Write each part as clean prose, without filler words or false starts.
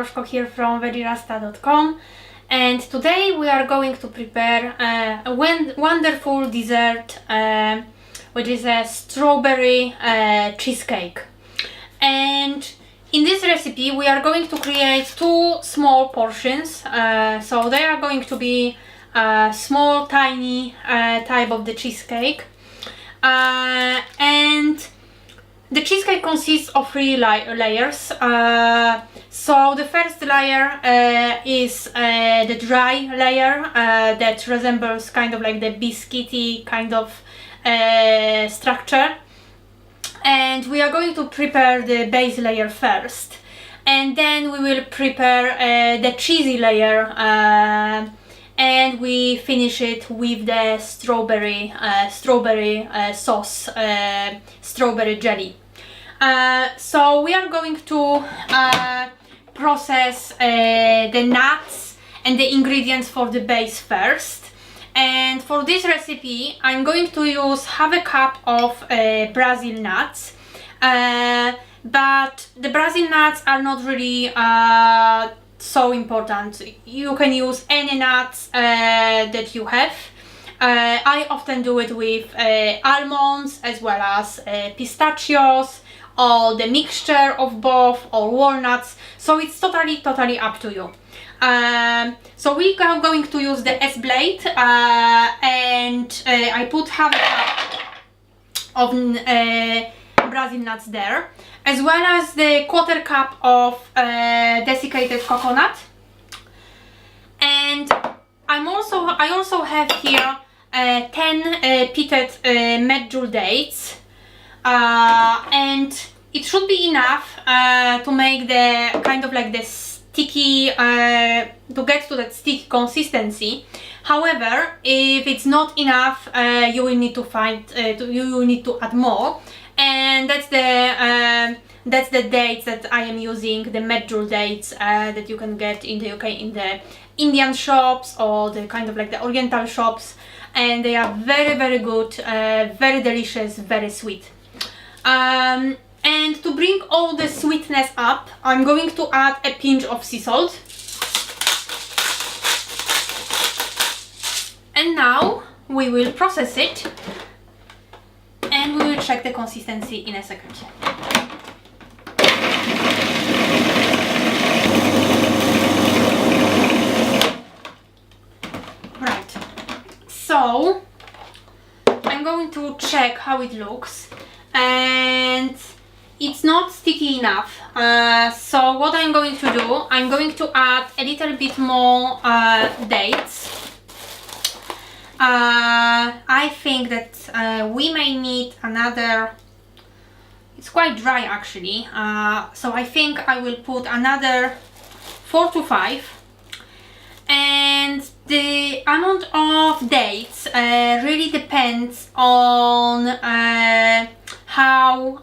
Dorożko here from Vegerasta.com, and today we are going to prepare a wonderful dessert which is a strawberry cheesecake. And in this recipe we are going to create two small portions, so they are going to be small tiny type of the cheesecake, and the cheesecake consists of three layers. So the first layer is the dry layer that resembles kind of like the biscuity kind of structure, and we are going to prepare the base layer first, and then we will prepare the cheesy layer, and we finish it with the strawberry sauce, strawberry jelly. So we are going to process the nuts and the ingredients for the base first. And for this recipe I'm going to use half a cup of Brazil nuts, but the Brazil nuts are not really so important. You can use any nuts that you have. I often do it with almonds as well as pistachios, or the mixture of both, or walnuts, so it's totally up to you. So we are going to use the S-blade, and I put half a cup of Brazil nuts there, as well as the quarter cup of desiccated coconut. And I also have here 10 pitted medjool dates, and it should be enough to make the kind of like the sticky, to get to that sticky consistency. However, if it's not enough, you will need to you will need to add more, and that's the dates that I am using, the medjool dates that you can get in the UK in the Indian shops or the kind of like the Oriental shops, and they are very good, very delicious, very sweet. And to bring all the sweetness up, I'm going to add a pinch of sea salt. And now we will process it, and we will check the consistency in a second. Right, so I'm going to check how it looks, and it's not sticky enough. So what I'm going to do, I'm going to add a little bit more dates. I think that we may need another. It's quite dry actually, so I think I will put another 4 to 5. And the amount of dates really depends on how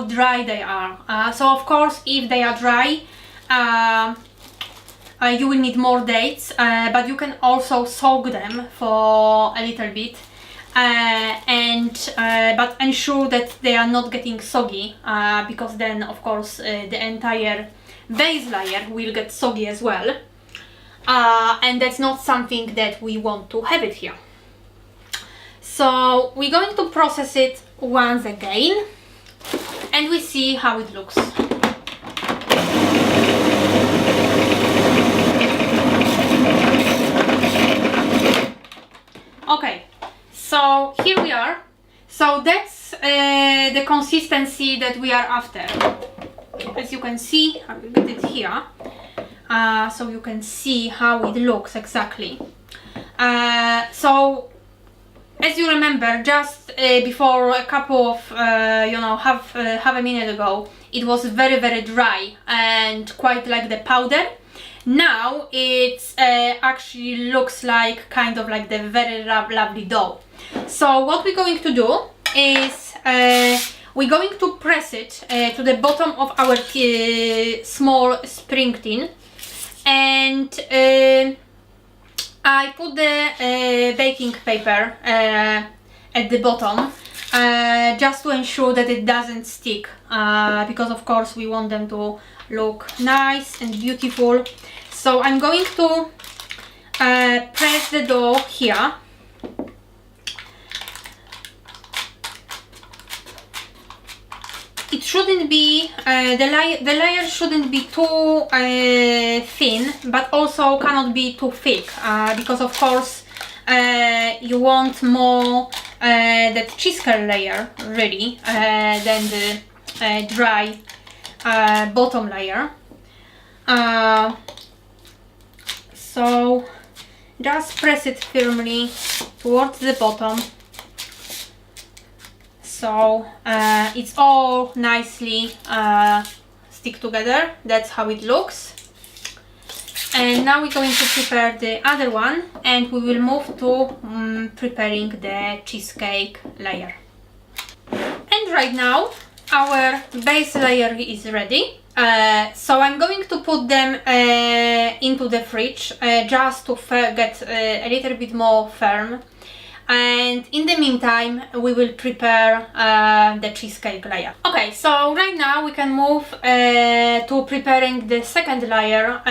dry they are. So of course, if they are dry, you will need more dates, but you can also soak them for a little bit, but ensure that they are not getting soggy, because then of course the entire base layer will get soggy as well, and that's not something that we want to have it here. So we're going to process it once again, and we see how it looks. Okay, so here we are. So that's the consistency that we are after. As you can see, I will get it here, so you can see how it looks exactly. So as you remember, just before a couple of, half a minute ago, it was very dry and quite like the powder. Now it actually looks like kind of like the very lovely dough. So what we're going to do is we're going to press it to the bottom of our small spring tin, and I put the baking paper at the bottom, just to ensure that it doesn't stick, because of course we want them to look nice and beautiful. So I'm going to press the dough here. It shouldn't be, the layer shouldn't be too thin, but also cannot be too thick, because of course you want more that cheesecake layer really than the dry bottom layer. So just press it firmly towards the bottom, so it's all nicely stick together. That's how it looks. And now we're going to prepare the other one, and we will move to preparing the cheesecake layer. And right now our base layer is ready. So I'm going to put them into the fridge just to get a little bit more firm. And in the meantime we will prepare the cheesecake layer. Okay, so right now we can move to preparing the second layer,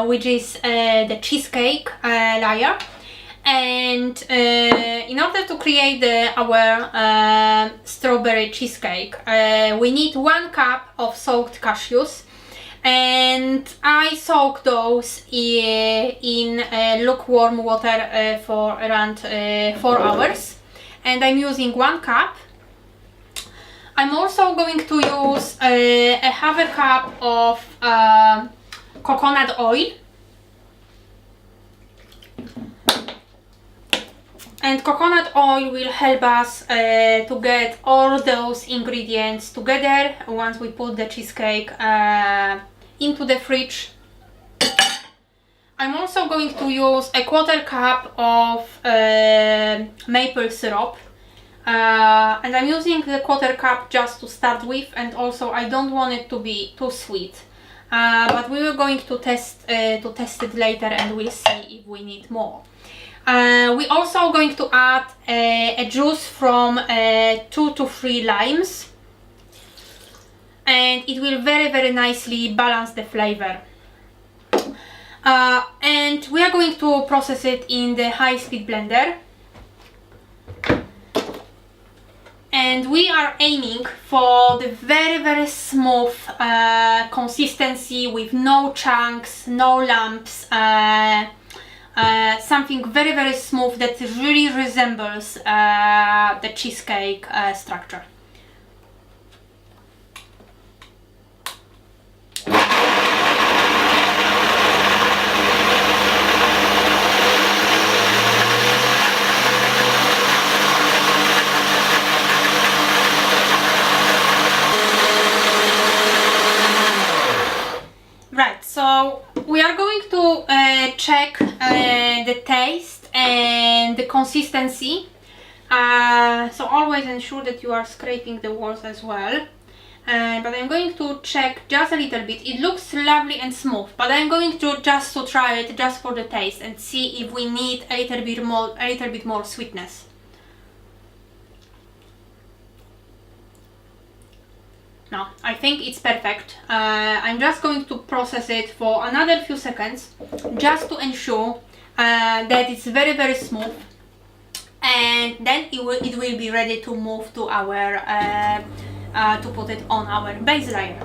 which is the cheesecake layer. And in order to create our strawberry cheesecake, we need 1 cup of soaked cashews, and I soak those in lukewarm water for around 4 hours, and I'm using 1 cup. I'm also going to use a half a cup of coconut oil. And coconut oil will help us to get all those ingredients together once we put the cheesecake into the fridge. I'm also going to use a 1/4 cup of maple syrup, and I'm using the 1/4 cup just to start with, and also I don't want it to be too sweet, but we are going to test it later, and we'll see if we need more. We're also going to add a juice from 2 to 3 limes, and it will very nicely balance the flavor. And we are going to process it in the high-speed blender. And we are aiming for the very smooth consistency with no chunks, no lumps. Something very smooth that really resembles the cheesecake structure. Right, so we are going to check the taste and the consistency. So always ensure that you are scraping the walls as well. But I'm going to check just a little bit. It looks lovely and smooth, but I'm going to just to try it just for the taste and see if we need a little bit more sweetness. No, I think it's perfect. I'm just going to process it for another few seconds just to ensure that it's very smooth, and then it will be ready to move to our to put it on our base layer.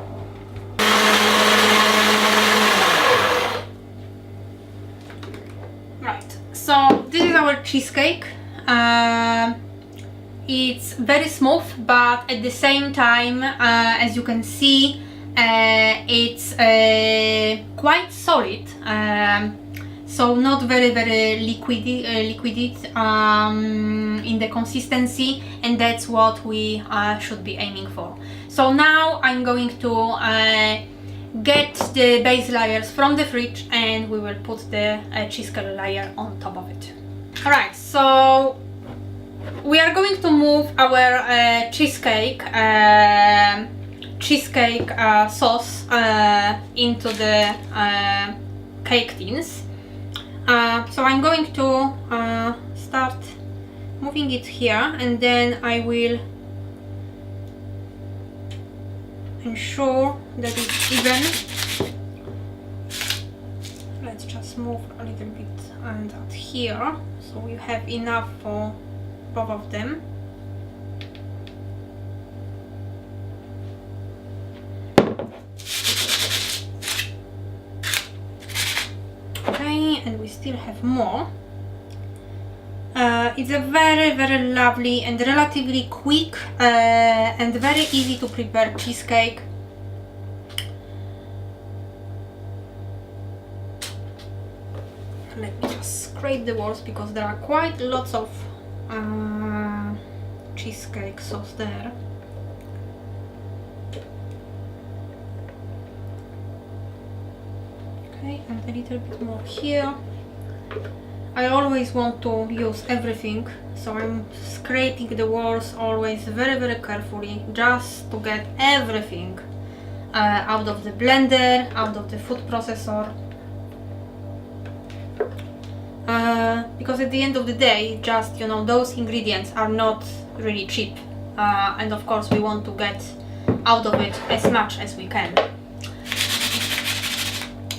Right, so this is our cheesecake. It's very smooth, but at the same time, as you can see, it's quite solid, so not very liquid in the consistency, and that's what we should be aiming for. So now I'm going to get the base layers from the fridge, and we will put the cheesecake layer on top of it. Alright, so we are going to move our cheesecake sauce into the cake tins. So I'm going to start moving it here, and then I will ensure that it's even. let's just move a little bit that here, so you have enough for both of them. Okay, and we still have more. It's a very lovely and relatively quick and very easy to prepare cheesecake. Let me just scrape the walls because there are quite lots of cheesecake sauce there. Okay, and a little bit more here. I always want to use everything, so I'm scraping the walls always very carefully, just to get everything out of the blender, out of the food processor. Because at the end of the day, just, you know, those ingredients are not really cheap, and of course we want to get out of it as much as we can.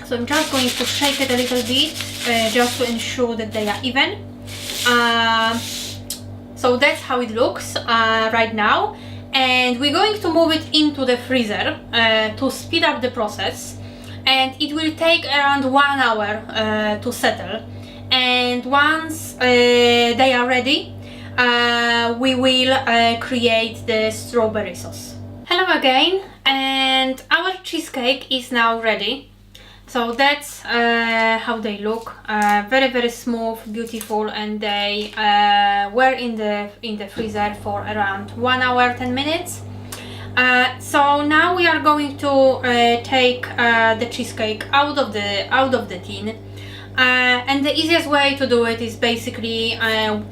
So I'm just going to shake it a little bit, just to ensure that they are even. So that's how it looks right now, and we're going to move it into the freezer to speed up the process, and it will take around 1 hour to settle. And once they are ready, we will create the strawberry sauce. Hello again, and our cheesecake is now ready. So that's how they look. Very smooth, beautiful, and they were in the freezer for around 1 hour 10 minutes. So now we are going to take the cheesecake out of the tin. And the easiest way to do it is basically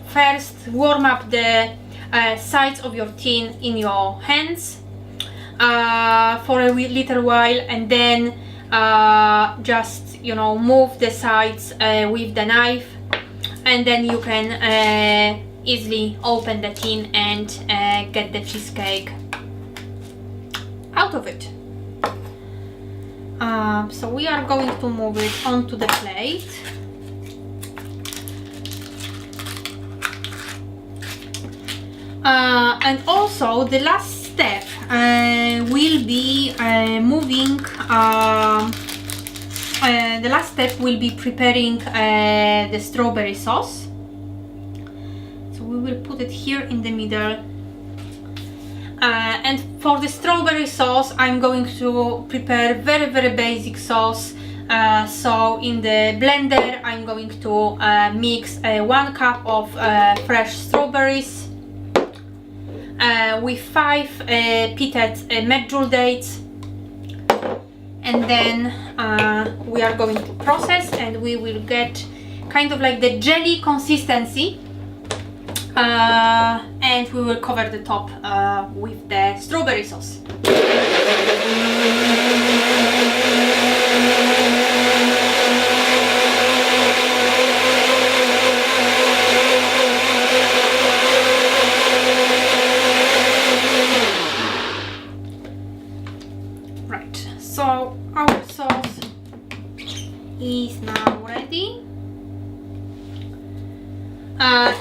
first warm up the sides of your tin in your hands for a little while, and then just, you know, move the sides with the knife, and then you can easily open the tin and get the cheesecake out of it. So we are going to move it onto the plate. And also the last step will be moving. The last step will be preparing the strawberry sauce. So we will put it here in the middle. And for the strawberry sauce, I'm going to prepare very basic sauce. So in the blender, I'm going to mix 1 cup of fresh strawberries with 5 pitted medjool dates, and then we are going to process, and we will get kind of like the jelly consistency. And we will cover the top with the strawberry sauce. Right, so our sauce is now ready.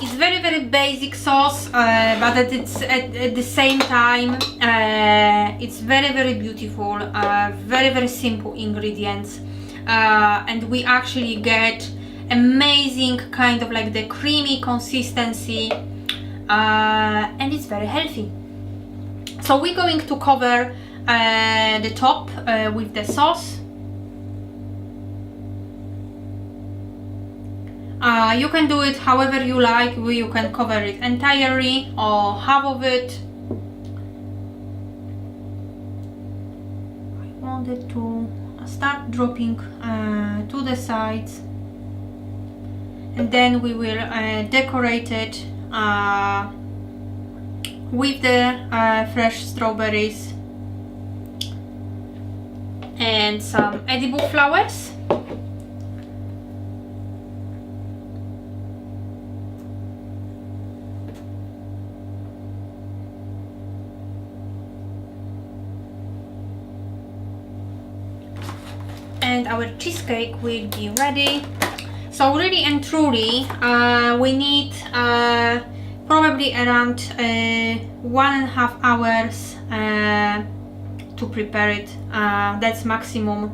It's very basic sauce, but at the same time it's very beautiful, very simple ingredients, and we actually get amazing kind of like the creamy consistency, and it's very healthy. So we're going to cover the top with the sauce. You can do it however you like. You can cover it entirely or half of it. I wanted to start dropping to the sides, and then we will decorate it with the fresh strawberries and some edible flowers. And our cheesecake will be ready. So really and truly, we need probably around 1.5 hours to prepare it. That's maximum.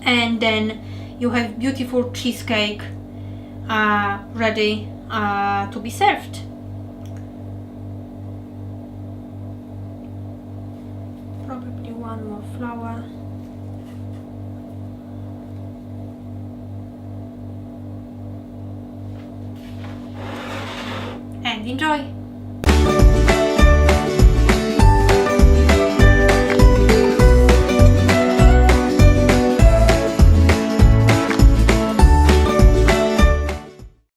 And then you have beautiful cheesecake ready to be served. Probably one more flour. And enjoy!